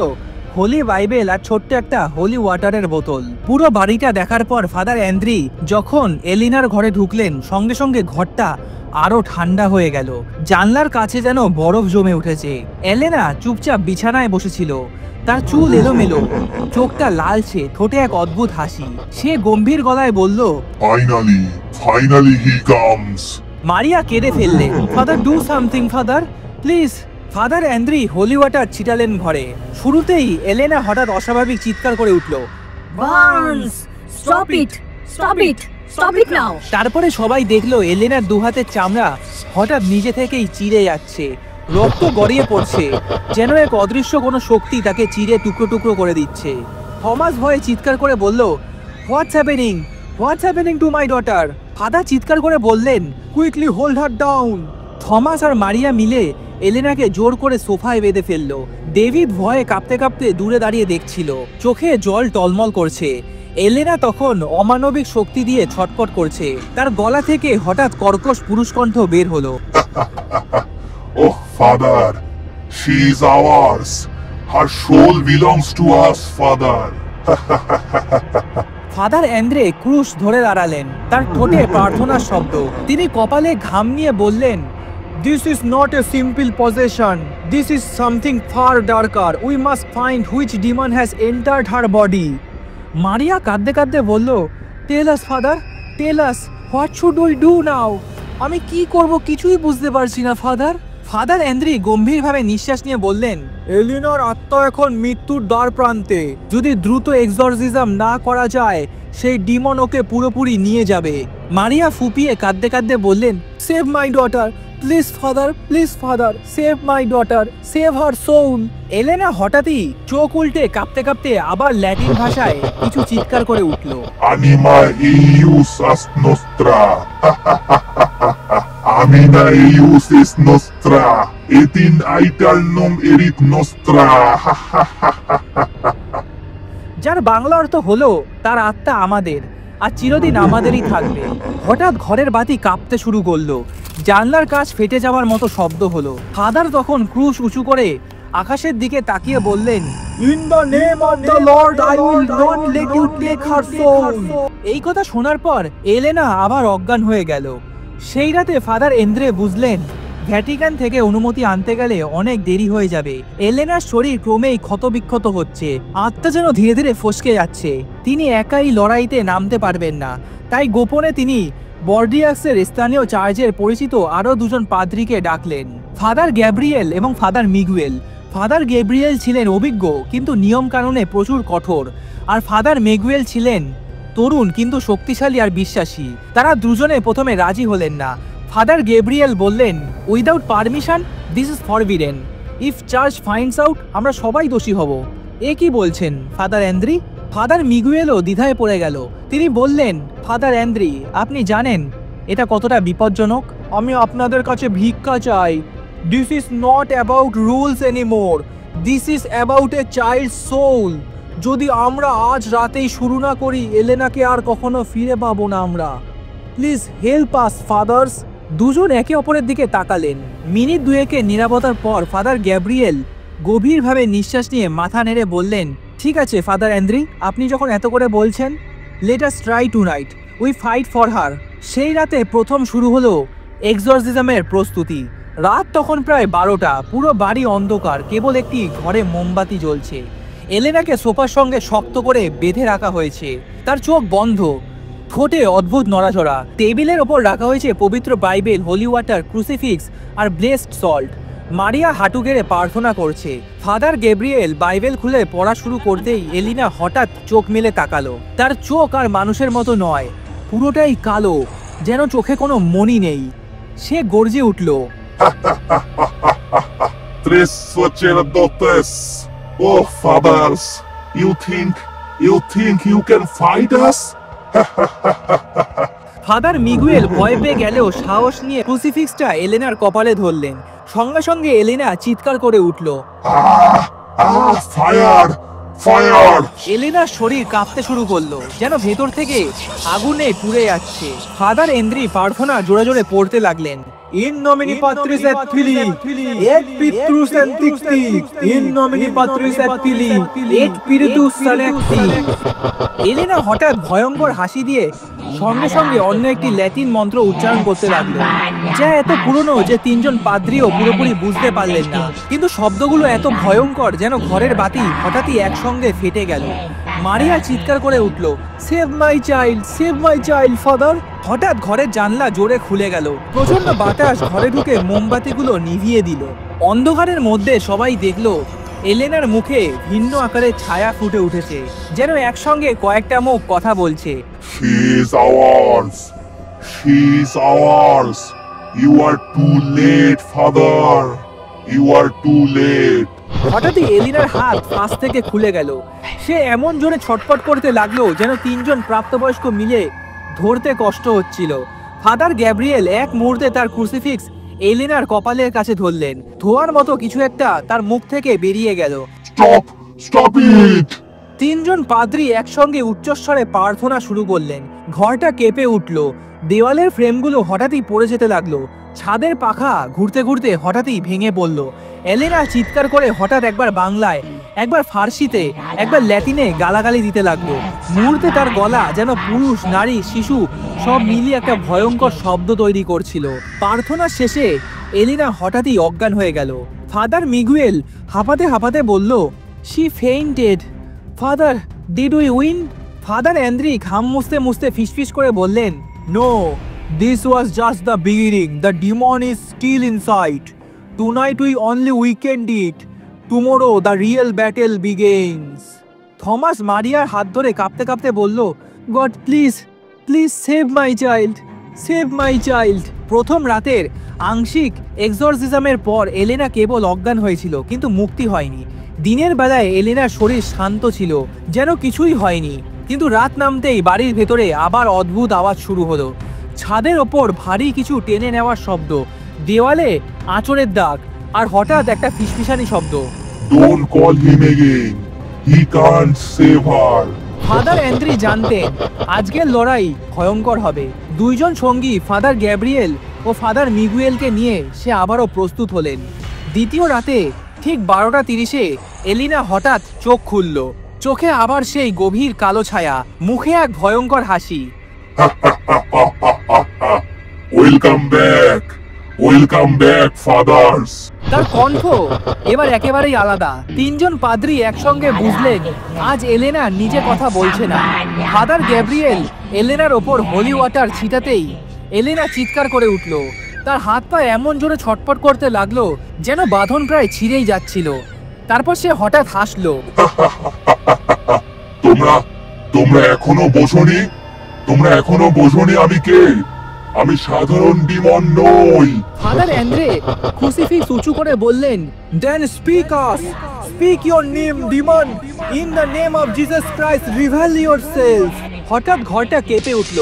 হোলি বাইবেল আর ছোট্ট একটা হোলি ওয়াটারের বোতল। পুরো বাড়িটা দেখার পর ফাদার অ্যান্দ্রি যখন এলিনার ঘরে ঢুকলেন, সঙ্গে সঙ্গে ঘরটা আরো ঠান্ডা হয়ে গেল। জানলার কাছে যেন বরফ জমে উঠেছে। এলেনা চুপচাপ বিছানায় বসেছিল, তার চুল এলোমেলো, চোখটা লালচে, ঠোঁটে এক অদ্ভুত হাসি। সে গম্ভীর গলায় বলল, ফাইনালি হি কামস। মারিয়া কেঁদে ফেললেন। Father, do something father, please. Father Andre holy water ছিটালেন ঘরে। শুরুতেই এলেনা হঠাৎ অস্বাভাবিক চিৎকার করে উঠল, burns, stop it, stop it, stop it now. তারপরে সবাই দেখলো এলেনার দুহাতের চামড়া হঠাৎ নিজে থেকেই চিড়ে যাচ্ছে, রক্ত গড়িয়ে পড়ছে, যেন এক অদৃশ্য কোনো শক্তি তাকে চিড়ে টুকরো টুকরো করে দিচ্ছে। থমাস ভয়ে চিৎকার করে বলল, what's happening to my daughter. Father চিৎকার করে বললেন, কুইকলি হোল্ড হার ডাউন। থমাস আর মারিয়া মিলে এলেনাকে জোর করে সোফায় বেঁধে ফেললো। ডেভিড ভয়ে কাঁপতে কাঁপতে দূরে দাঁড়িয়ে দেখছিল, চোখে জল টলমল করছে। এলেনা তখন অমানবিক শক্তি দিয়ে ছটফট করছে। তার গলা থেকে হঠাৎ কর্কশ পুরুষকণ্ঠ বের হলো, Oh, Father, she is ours. Her soul belongs to us, Father. Father Andre ক্রুশ ধরে দাঁড়ালেন, তার ঠোঁটে প্রার্থনার শব্দ। তিনি কপালে ঘাম নিয়ে বললেন, This is not a simple possession. This is something far darker. We must find which demon has entered her body. মারিয়া কাঁদতে কাঁদতে বলল, Tell us, Father, tell us, what should we do now? আমি কি করব কিছুই বুঝতে পারছি না, ফাদার। ফাদার অ্যান্দ্রি গম্ভীরভাবে নিঃশ্বাস নিয়ে বললেন, এলিনার আত্মা এখন মৃত্যুর দ্বার প্রান্তে। যদি দ্রুত এক্সরসিজম না করা যায়, সেই ডিমন ওকে পুরোপুরি নিয়ে যাবে। মারিয়া ফুপিয়ে কাঁদতে কাঁদতে বললেন, save my daughter, please father, save my daughter, save her soul. Elena হঠাৎই চোখ উল্টে কাঁপতে কাঁপতে আবার ল্যাটিন ভাষায় কিছু চিৎকার করে উঠল, Anima eius est nostra. Amina eius est nostra. Et in aeternum erit nostra. যার বাংলা অর্থ হলো, তার আত্মা আমাদের আর চিরদিন আমাদেরই থাকবে। হঠাৎ ঘরের বাতি কাঁপতে শুরু করলো, জানলার কাচ ফেটে যাওয়ার মতো শব্দ হলো। ফাদার তখন ক্রুশ উঁচু করে আকাশের দিকে তাকিয়ে বললেন, in the name of the lord I will not let you take her soul. এই কথা শোনার পর এলেনা আবার অজ্ঞান হয়ে গেল। সেই রাতে ফাদার এন্দ্রে বুঝলেন, ভ্যাটিকান থেকে অনুমতি আনতে গেলে অনেক দেরি হয়ে যাবে। এলেনার শরীর ক্রমেই ক্ষতবিক্ষত হচ্ছে, আত্মা যেন ধীরে ধীরে ফসকে যাচ্ছে। তিনি একাই লড়াইতে নামতে পারবেন না। তাই গোপনে তিনি বর্ডিয়াক্সের স্থানীয় চার্চের পরিচিত আরও দুজন পাদ্রীকে ডাকলেন, ফাদার গ্যাব্রিয়েল এবং ফাদার মিগুয়েল। ফাদার গ্যাব্রিয়েল ছিলেন অভিজ্ঞ কিন্তু নিয়মকানুনে প্রচুর কঠোর, আর ফাদার মিগুয়েল ছিলেন তরুণ কিন্তু শক্তিশালী আর বিশ্বাসী। তারা দুজনে প্রথমে রাজি হলেন না। ফাদার গ্যাব্রিয়েল বললেন, without permission this is forbidden. If church finds out, আমরা সবাই দোষী হব। এ কি বলছেন ফাদার অ্যান্দ্রি? ফাদার মিগুয়েলও দ্বিধায় পড়ে গেল। তিনি বললেন, ফাদার অ্যান্দ্রি, আপনি জানেন এটা কতটা বিপজ্জনক। আমি আপনাদের কাছে ভিক্ষা চাই। This is not about rules anymore, this is about a child soul. যদি আমরা আজ রাতেই শুরু না করি, এলেনাকে আর কখনো ফিরে পাবো না আমরা। Please help us father's. দুজন একে অপরের দিকে তাকালেন। মিনিট দুয়েকের নীরবতার পর ফাদার গ্যাব্রিয়েল গভীরভাবে নিঃশ্বাস নিয়ে মাথা নেড়ে বললেন, ঠিক আছে ফাদার অ্যান্দ্রি, আপনি যখন এত করে বলছেন, let us try to night, we fight for her. সেই রাতে প্রথম শুরু হলো এক্সরসিজমের প্রস্তুতি। রাত তখন প্রায় 12টা, পুরো বাড়ি অন্ধকার, কেবল একটি ঘরে মোমবাতি জ্বলছে। এলেনাকে সোফার সঙ্গে শক্ত করে বেঁধে রাখা হয়েছে, তার চোখ বন্ধ, ঠোঁটে অদ্ভুত নড়াচড়া। টেবিলের ওপর রাখা হয়েছে পবিত্র বাইবেল, হোলি ওয়াটার, ক্রুসিফিক্স আর ব্লেসড সল্ট। মারিয়া হাঁটু গেড়ে প্রার্থনা করছে। ফাদার গ্যাব্রিয়েল বাইবেল খুলে পড়া শুরু করতেই এলিনা হঠাৎ চোখ মেলে তাকালো। তার চোখ আর মানুষের মতো নয়, পুরোটাই কালো, যেন চোখে কোনো মণি নেই। সে গর্জে উঠল, Tres sacerdotes. Oh, fathers, you think you can fight us? Father Miguel ভয় পেয়ে গেলেও সাহস নিয়ে ক্রুসিফিক্সটা এলেনার কপালে ধরলেন। সঙ্গে সঙ্গে এলেনা চিৎকার করে উঠল, ফায়ার! এলেনার শরীর কাঁপতে শুরু করলো, যেন ভেতর থেকে আগুনে পুড়ে যাচ্ছে। ফাদার এন্দ্রি প্রার্থনা জোরে জোরে পড়তে লাগলেন, in nomine Patris et Filii et Spiritus Sancti, in nomine Patris et Filii et Spiritus Sancti। Elena হঠাৎ ভয়ঙ্কর হাসি দিয়ে সঙ্গে সঙ্গে অন্য একটি ল্যাটিন মন্ত্র উচ্চারণ করতে লাগলো, যা এত পুরনো যে তিনজন পাদ্রীও পুরোপুরি বুঝতে পারলেন না। কিন্তু শব্দগুলো এত ভয়ঙ্কর যেন ঘরের বাতি হঠাৎই একসঙ্গে ফেটে গেল। মারিয়া চিৎকার করে উঠল, সেভ মাই চাইল্ড ফাদার। হঠাৎ ঘরের জানলা জোরে খুলে গেল, প্রচন্ড বাতাস ঘরে ঢুকে মোমবাতিগুলো নিভিয়ে দিল। অন্ধকারের মধ্যে সবাই দেখলো এলেনার মুখে ভিন্ন আকারের ছায়া ফুটে উঠেছে, যেন একসঙ্গে কয়েকটা মুখ কথা বলছে। She is ours. She is ours. You are too late, father. You are too late. হঠাৎই এলিনার হাত ফাঁস থেকে খুলে গেল। সে এমন জোরে ছটফট করতে লাগলো যেন তিনজন প্রাপ্তবয়স্ক মিলে ধরতে কষ্ট হচ্ছিল। ফাদার গ্যাব্রিয়েল এক মুহূর্তে তার ক্রুসিফিক্স এলিনার কপালের কাছে ধরলেন। ধোয়ার মতো কিছু একটা তার মুখ থেকে বেরিয়ে গেল। Stop it! তিনজন পাদ্রী একসঙ্গে উচ্চস্বরে প্রার্থনা শুরু করলেন। ঘরটা কেঁপে উঠল, দেওয়ালের ফ্রেমগুলো হঠাৎই পড়ে যেতে লাগলো, ছাদের পাখা ঘুরতে ঘুরতে হঠাৎই ভেঙে পড়ল। এলেনা চিৎকার করে হঠাৎ একবার বাংলায়, একবার ফার্সিতে, একবার ল্যাটিনে গালাগালি দিতে লাগলো। মুহূর্তে তার গলা যেন পুরুষ, নারী, শিশু সব মিলিয়ে একটা ভয়ঙ্কর শব্দ তৈরি করছিল। প্রার্থনার শেষে এলিনা হঠাৎই অজ্ঞান হয়ে গেল। ফাদার মিগুয়েল হাঁপাতে হাঁপাতে বলল, she fainted. Father, did we win? Father Andre ঘাম মুছতে মুছতে ফিসফিস করে বললেন, no, this was just the beginning. The demon is still inside. Tonight we only weaken it. Tomorrow the real battle begins. Thomas মারিয়ার হাত ধরে কাঁপতে কাঁপতে বলল, God please save my child. প্রথম রাতের আংশিক এক্সরসিজমের পর এলেনা কেবল অজ্ঞান হয়েছিল, কিন্তু মুক্তি হয়নি। দিনের বেলায় এলেনার শরীর শান্ত ছিল, যেন কিছুই হয়নি। কিন্তু রাত নামতেই বাড়ির ভেতরে আবার অদ্ভুত আওয়াজ শুরু হলো। ছাদের ওপর ভারী কিছু টেনে নেওয়ার শব্দ, দেওয়ালে আঁচড়ের দাগ, আর হঠাৎ একটা ফিসফিসানি শব্দ। Don't call him again. He can't save her. Father Andre জানতেন আজকের লড়াই ভয়ঙ্কর হবে। দুইজন সঙ্গী ফাদার গ্যাব্রিয়েল ও ফাদার মিগুয়েলকে নিয়ে সে আবারও প্রস্তুত হলেন। দ্বিতীয় রাতে ঠিক 12:30 এলিনা হঠাৎ চোখ খুলল। চোখে আবার সেই গভীর কালো ছায়া, মুখে এক ভয়ঙ্কর হাসি। Welcome back, fathers. তার কণ্ঠ এবার একেবারেই আলাদা। তিনজন পাদ্রী একসঙ্গে বুঝলেন আজ এলেনা নিজে কথা বলছে না। ফাদার গ্যাব্রিয়েল এলেনার ওপর হোলি ওয়াটার ছিটাতেই এলেনা চিৎকার করে উঠল। তার হাত পা এমন জোরে ছটপট করতে লাগলো যেন বাঁধন প্রায় ছিঁড়েই যাচ্ছিল। তারপর সে হঠাৎ হাসলো। তোমরা এখনো বোঝোনি আমি কে? আমি সাধারণ ডিমন নই। ফাদার অ্যান্দ্রে ক্রুসিফিক্স উঁচু করে বললেন, then speak your name demon, in the name of Jesus Christ reveal yourself. হঠাৎ ঘরটা কেঁপে উঠল,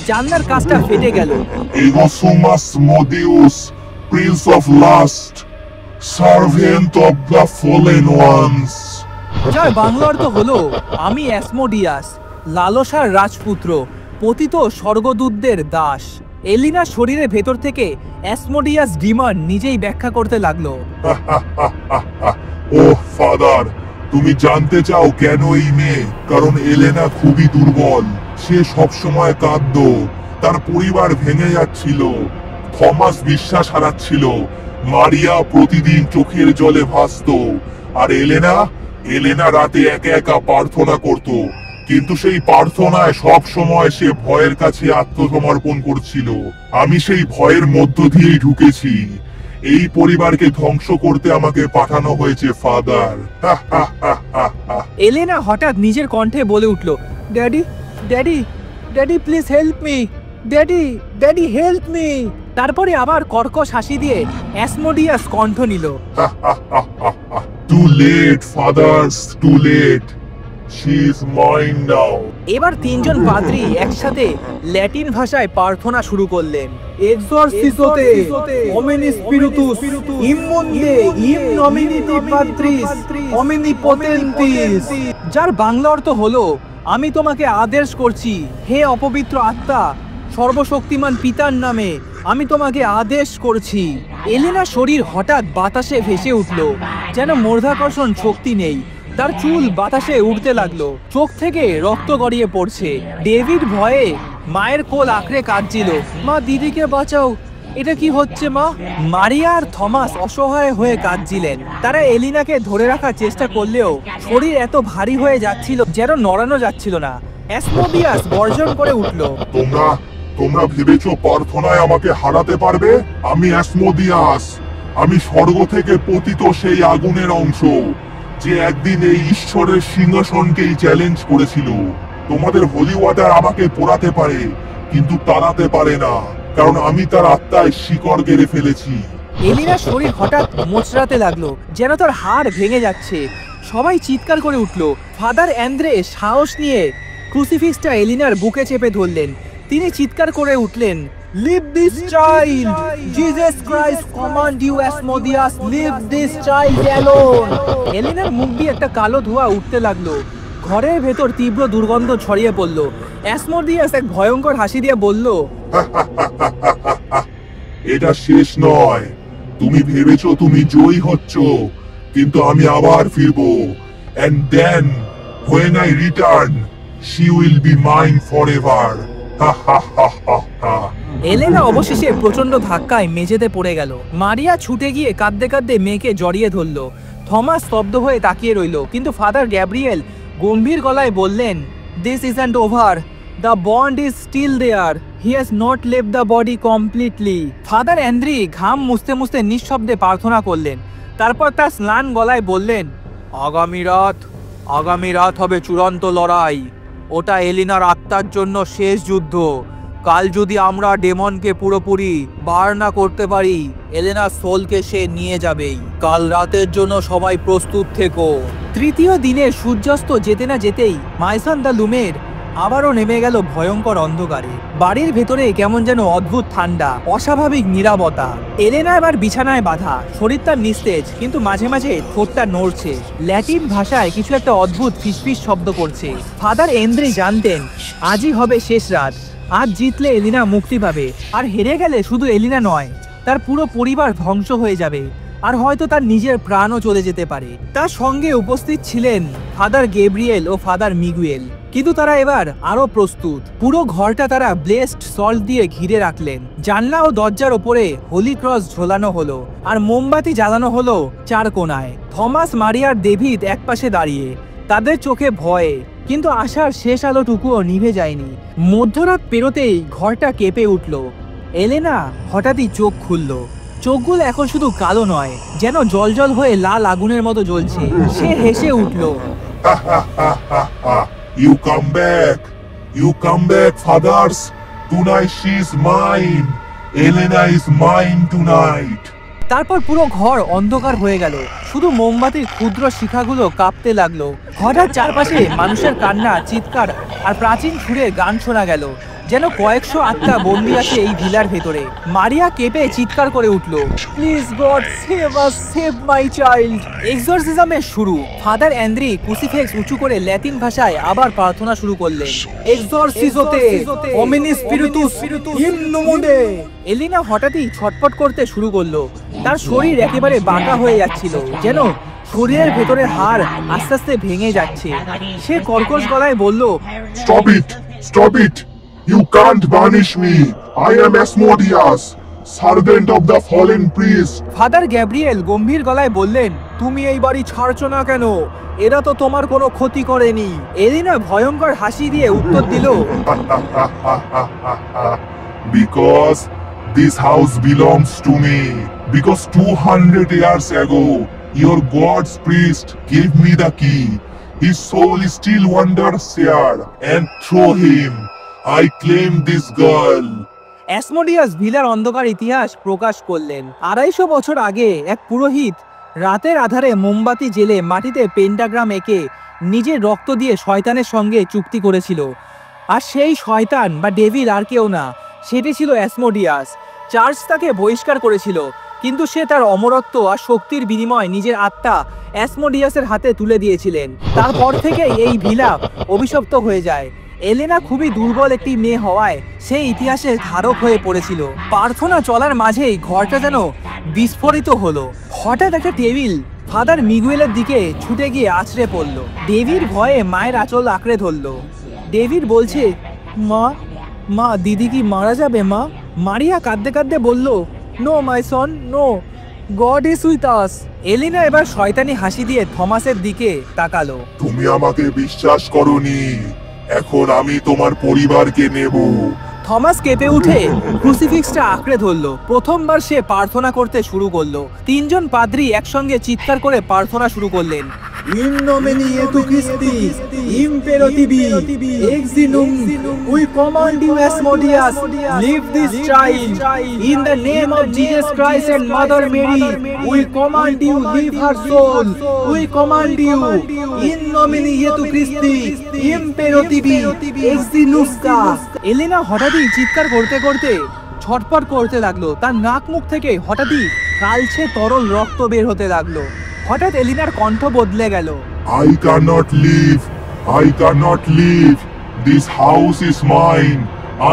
জানলার কাঁচটা ফেটে গেল। Egosumas Modius, Prince of Lust, Servant of the Fallen Ones. যার বাংলা অর্থ হলো, আমি অ্যাসমোডিয়াস, লালসার রাজপুত্র, পতিত স্বর্গদূতদের দাস। এলিনার শরীরের ভেতর থেকে অ্যাসমোডিয়াস ডিমন নিজেই ব্যাখ্যা করতে লাগলো। ওহ ফাদার, তুমি জানতে চাও কেন এই মেয়ে? কারণ এলেনা খুবই দুর্বল। সে সবসময় কাঁদতো, তার পরিবার ভেঙে যাচ্ছিল, থমাস বিশ্বাস হারাচ্ছিল, মারিয়া প্রতিদিন চোখের জলে ভাসতো, আর এলেনা রাতে একা একা প্রার্থনা করত। কিন্তু সেই প্রার্থনায় সব সময় সে ভয়ের কাছে আত্মসমর্পণ করছিল। আমি সেই ভয়ের মধ্য দিয়েই ঢুকেছি। এই পরিবারকে ধ্বংস করতে আমাকে পাঠানো হয়েছে ফাদার। এলেনা হঠাৎ নিজের কণ্ঠে বলে উঠল, daddy daddy daddy please help me, daddy help me. তারপরে আবার কর্কশ হাসি দিয়ে অ্যাসমোডিয়াস কণ্ঠ নিল, too late fathers, too late. She is mine now. এবার তিনজন পাদ্রী একসাথে ল্যাটিন ভাষায় প্রার্থনা শুরু করলেন। এক্সরসিসোতে ওমেনি স্পিরিতুস ইমমুন্ডে ইম নমিনিটি পাত্রিস ওমেনিপোটেন্টিস, যার বাংলা অর্থ হলো, আমি তোমাকে আদেশ করছি হে অপবিত্র আত্মা, সর্বশক্তিমান পিতার নামে আমি তোমাকে আদেশ করছি। এলেনার শরীর হঠাৎ বাতাসে ভেসে উঠল, যেন মধ্যাকর্ষণ শক্তি নেই। তার চুল বাতাসে উড়তে লাগলো, চোখ থেকে রক্ত গড়িয়ে পড়ছে। ডেভিড ভয়ে মায়ের কোল আঁকড়ে কাঁদছিল। মা, দিদিকে বাঁচাও, এটা কি হচ্ছে মা? মারিয়া আর থমাস অসহায় হয়ে কাঁদছিলেন। তারা এলিনাকে ধরে রাখার চেষ্টা করলেও শরীর এত ভারী হয়ে যাচ্ছিল যেন নড়ানো যাচ্ছিল না। অ্যাসমোডিয়াস গর্জন করে উঠল, তোমরা তোমরা ভেবেছো প্রার্থনায় আমাকে হারাতে পারবে? আমি অ্যাসমোডিয়াস, আমি স্বর্গ থেকে পতিত সেই আগুনের অংশ, যে একদিন এই ঈশ্বরের সিংহাসনকেই চ্যালেঞ্জ করেছিল। তোমাদের হোলি ওয়াটার আমাকে পোড়াতে পারে, কিন্তু তাড়াতে পারে না, কারণ আমি তার আত্মায় শিকড় গেড়ে ফেলেছি। এলিনার শরীর হঠাৎ মোচড়াতে লাগলো, যেন তার হাড় ভেঙে যাচ্ছে। সবাই চিৎকার করে উঠল। ফাদার অ্যান্দ্রে সাহস নিয়ে ক্রুসিফিক্সটা এলিনার বুকে চেপে ধরলেন। তিনি চিৎকার করে উঠলেন, leave this child, Jesus Christ command you Asmodeus, leave this child alone. এলিনার মুখ দিয়ে একটা কালো ধোঁয়া উঠতে লাগলো। ঘরের ভেতর তীব্র দুর্গন্ধ ছড়িয়ে পড়ল। অ্যাসমোডিয়াস এক ভয়ঙ্কর হাসি দিয়ে বলল, এটা শেষ নয়। তুমি ভেবেছো তুমি জয়ী হচ্ছ, কিন্তু আমি আবার ফিরবো। And then when I return, she will be mine forever. Elena অবশেষে প্রচন্ড ধাক্কায় মেঝেতে পড়ে গেল। মারিয়া ছুটে গিয়ে কাঁদতে কাঁদতে মেয়েকে জড়িয়ে ধরল। থমাস স্তব্ধ হয়ে তাকিয়ে রইল, কিন্তু ফাদার গ্যাব্রিয়েল গম্ভীর গলায় বললেন, this isn't over, the bond is still there, he has not left the body completely. Father Andre ঘাম মুছতে মুছতে নিঃশব্দে প্রার্থনা করলেন। তারপর তার স্নান গলায় বললেন, আগামী রাত হবে চূড়ান্ত লড়াই। ওটা এলিনার আত্মার জন্য শেষ যুদ্ধ। কাল যদি আমরা ডেমনকে পুরোপুরি বার না করতে পারি, এলেনার সোলকে সে নিয়ে যাবেই। কাল রাতের জন্য সবাই প্রস্তুত থেকো। তৃতীয় দিনে সূর্যাস্ত যেতে না যেতেই মাইসন দ্য লুমের আবারও নেমে গেল ভয়ঙ্কর অন্ধকারে। বাড়ির ভেতরে কেমন যেন অদ্ভুত ঠান্ডা, অস্বাভাবিক নীরবতা। এলেনা এবার বিছানায় বাঁধা, শরীর তার নিস্তেজ, কিন্তু মাঝে মাঝে ঠোঁটটা নড়ছে। ল্যাটিন ভাষায় কিছু একটা অদ্ভুত ফিসফিস শব্দ করছে। ফাদার এন্দ্রে জানতেন আজই হবে শেষ রাত। আজ জিতলে এলিনা মুক্তি পাবে, আর হেরে গেলে শুধু এলিনা নয়, তার পুরো পরিবার ধ্বংস হয়ে যাবে, আর হয়তো তার নিজের প্রাণও চলে যেতে পারে। তার সঙ্গে উপস্থিত ছিলেন ফাদার গেব্রিয়েল ও ফাদার মিগুয়েল, কিন্তু তারা এবার আরো প্রস্তুত। পুরো ঘরটা তারা ব্লেসড সল্ট দিয়ে ঘিরে রাখলেন। জানলা ও দরজার ওপরে হোলি ক্রস ঝোলানো হলো, আর মোমবাতি জ্বালানো হলো চার কোণায়। থমাস, মারিয়ার ডেভিড একপাশে দাঁড়িয়ে, তাদের চোখে ভয়ে, কিন্তু আশার শেষ আলোটুকুও নিভে যায়নি। মধ্যরাত পেরোতেই ঘরটা কেঁপে উঠল। এলেনা হঠাৎই চোখ খুলল। চোখগুলো এখন শুধু কালো নয়, যেন জলজল হয়ে লাল আগুনের মতো জ্বলছে। সে হেসে উঠল, You come back, fathers. Tonight she is mine. Elena is mine tonight. তারপর পুরো ঘর অন্ধকার হয়ে গেল, শুধু মোমবাতির ক্ষুদ্র শিখাগুলো কাঁপতে লাগলো। হঠাৎ চারপাশে মানুষের কান্না, চিৎকার আর প্রাচীন সুরের গান শোনা গেল, যেন কয়েকশো আত্মা বন্দী আছে এই ভিলার ভেতরে। মারিয়া কেঁপে চিৎকার করে উঠল, please God, save us, save my child. এক্সরসিজমের শুরু। ফাদার অ্যান্দ্রি ক্রুসিফিক্স উঁচু করে ল্যাটিন ভাষায় আবার প্রার্থনা শুরু করলেন, এক্সরসিজোতে হোমিনি স্পিরিতুস ইন নোমনে। এলিনা হঠাৎই ছটফট করতে শুরু করলো। তার শরীর একেবারে বাঁকা হয়ে যাচ্ছিল, যেন শরীরের ভেতরে হাড় আস্তে আস্তে ভেঙে যাচ্ছে। সে কর্কশ গলায় বলল, Stop it! You can't banish me! I am Asmodeus, servant of the fallen priest. Father Gabriel গম্ভীর গলায় বললেন, তুমি এই বাড়ি ছাড়ছো না কেন? এরা তো তোমার কোনো ক্ষতি করেনি। এলিনা ভয়ঙ্কর হাসি দিয়ে উত্তর দিল, Because this house belongs to me. Because 200 years ago, your God's priest gave me the key. His soul still wanders here, and through him, I claim this girl. অ্যাসমোডিয়াস ভিলার অন্ধকার ইতিহাস প্রকাশ করলেন। 250 বছর আগে এক পুরোহিত রাতের আধারে মোমবাতি জেলে মাটিতে পেন্টাগ্রাম এঁকে নিজের রক্ত দিয়ে শয়তানের সঙ্গে চুক্তি করেছিল। আর সেই শয়তান বা ডেভিল আর কেউ না, সেটি ছিল অ্যাসমোডিয়াস। চার্চ তাকে বহিষ্কার করেছিল, কিন্তু সে তার অমরত্ব আর শক্তির বিনিময়ে নিজের আত্মা অ্যাসমোডিয়াসের হাতে তুলে দিয়েছিলেন। তারপর থেকে এই ভিলা অভিশপ্ত হয়ে যায়। এলেনা খুবই দুর্বল একটি মেয়ে হওয়ায় সে ইতিহাসের ধারক হয়ে পড়েছিল। প্রার্থনা চলার মাঝেই ঘরটা যেন বিস্ফোরিত হলো। হঠাৎ একটা টেবিল ফাদার মিগুয়েলের দিকে ছুটে গিয়ে আছড়ে পড়ল। ডেভিড ভয়ে মায়ের আঁচল আঁকড়ে ধরল। ডেভিড বলছে, মা মা দিদি কি মারা যাবে মা? মারিয়া কাঁদতে কাঁদতে বলল, no my son, no, God is with us. Elena এবার শয়তানি হাসি দিয়ে থমাসের দিকে তাকালো। তুমি আমাকে বিশ্বাস করনি, এখন আমি তোমার পরিবারকে নেব। থমাস কেঁপে উঠে ক্রুসিফিক্সটা আঁকড়ে ধরলো। প্রথমবার সে প্রার্থনা করতে শুরু করলো। তিনজন পাদ্রী একসঙ্গে চিৎকার করে প্রার্থনা শুরু করলেন। In nomine Iesu Christi, Impero tibi, ex nunc, we command you Asmodeus, leave this child. In the name of Jesus Christ and Mother Mary, we command you, leave her soul. We command you, in nomine Iesu Christi, Impero tibi, ex nunc. Elena হঠাৎই চিৎকার করতে করতে ছটফট করতে লাগলো। তার নাক মুখ থেকে হঠাৎই কালচে তরল রক্ত বের হতে লাগলো। হঠাৎ এলিনার কণ্ঠ বদলে গেল। I cannot leave, I cannot leave. This house is mine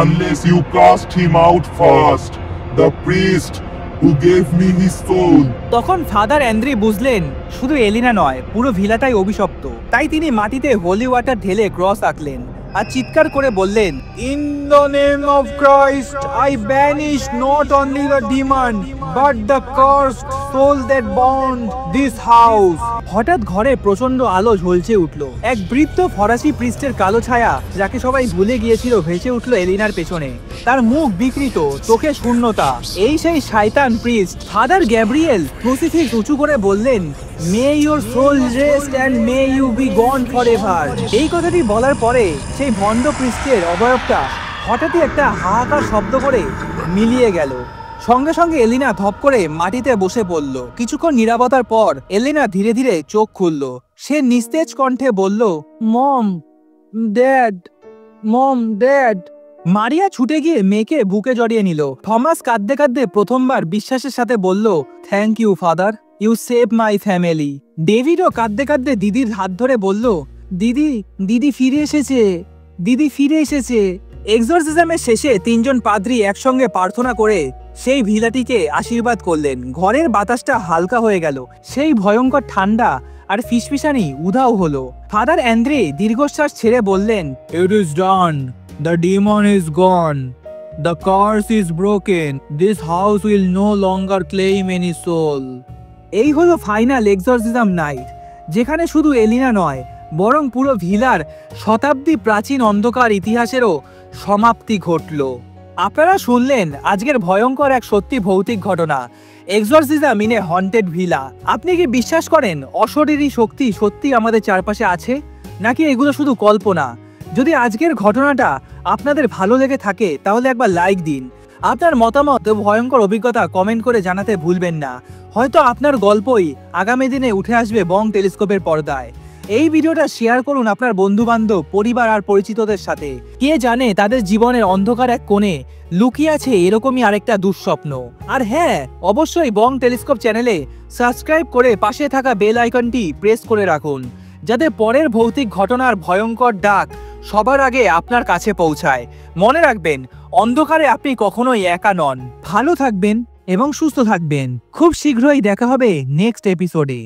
unless you cast him out first. The priest who gave me his soul. তখন ফাদার অ্যান্দ্রি বুঝলেন শুধু এলিনা নয়, পুরো ভিলাটাই অভিশপ্ত। তাই তিনি মাটিতে হোলি ওয়াটার ঢেলে ক্রস আঁকলেন আর চিৎকার করে বললেন, in the name of Christ I banish not only the demon but the cursed soul that bond this house. হঠাৎ ঘরে প্রচন্ড আলো ঝলসে উঠল। এক বৃদ্ধ ফরাসি প্রিস্টের কালো ছায়া, যাকে সবাই ভুলে গিয়েছিল, ভেসে উঠল এলিনার পেছনে। তার মুখ বিকৃত, চোখে শূন্যতা। এই সেই শয়তান প্রিস্ট। ফাদার গ্যাব্রিয়েল ক্রুসিফিক্স উঁচু করে বললেন, may your soul rest and may you be gone forever. এই কথাটি বলার পরে সেই ভণ্ড প্রিস্টের অবয়বটা হঠাৎই একটা হাহাকার শব্দ করে মিলিয়ে গেল। সঙ্গে সঙ্গে এলিনা ধপ করে মাটিতে বসে পড়ল। কিছুক্ষণ নীরবতার পর এলিনা ধীরে ধীরে চোখ খুলল। সে নিস্তেজ কণ্ঠে বলল, মম, ড্যাড, মম, ড্যাড। মারিয়া ছুটে গিয়ে মেয়েকে বুকে জড়িয়ে নিল। থমাস কাঁদতে কাঁদতে প্রথমবার বিশ্বাসের সাথে বলল, thank you father, you save my family. ডেভিডও কাঁদতে কাঁদতে দিদির হাত ধরে বলল, দিদি, দিদি ফিরে এসেছে, দিদি ফিরে এসেছে। এক্সরসিজমের শেষে তিনজন পাদ্রী একসঙ্গে প্রার্থনা করে সেই ভিলাটিকে আশীর্বাদ করলেন। ঘরের বাতাসটা হালকা হয়ে গেল। সেই ভয়ঙ্কর ঠান্ডা আর ফিসফিসানি উধাও হলো। ফাদার অ্যান্দ্রে দীর্ঘশ্বাস ছেড়ে বললেন, it is done, the demon is gone, the curse is broken, this house will no longer claim any soul. এই হলো ফাইনাল এক্সরসিজম নাইট, যেখানে শুধু এলিনা নয় বরং পুরো ভিলার শতাব্দী প্রাচীন অন্ধকার ইতিহাসেরও সমাপ্তি ঘটল। আপনারা শুনলেন আজকের ভয়ঙ্কর এক সত্যি ভৌতিক ঘটনা, exorcism in a haunted villa. আপনি কি বিশ্বাস করেন অশরীরী শক্তি সত্যি আমাদের চারপাশে আছে, নাকি এগুলো শুধু কল্পনা? যদি আজকের ঘটনাটা আপনাদের ভালো লেগে থাকে তাহলে একবার লাইক দিন। আপনার মতামত ও ভয়ঙ্কর অভিজ্ঞতা কমেন্ট করে জানাতে ভুলবেন না। হয়তো আপনার গল্পই আগামী দিনে উঠে আসবে বং টেলিস্কোপের পর্দায়। এই ভিডিওটা শেয়ার করুন আপনার বন্ধু বান্ধব, পরিবার আর পরিচিতদের সাথে। কে জানে তাদের জীবনের অন্ধকার এক কোণে লুকিয়ে আছে এরকমই আরেকটা দুঃস্বপ্ন। আর হ্যাঁ, অবশ্যই বং টেলিস্কোপ চ্যানেলে সাবস্ক্রাইব করে পাশে থাকা বেল আইকনটি প্রেস করে রাখুন, যাতে পরের ভৌতিক ঘটনার ভয়ঙ্কর ডাক সবার আগে আপনার কাছে পৌঁছায়। মনে রাখবেন, অন্ধকারে আপনি কখনোই একা নন। ভালো থাকবেন এবং সুস্থ থাকবেন। খুব শীঘ্রই দেখা হবে নেক্সট এপিসোডে।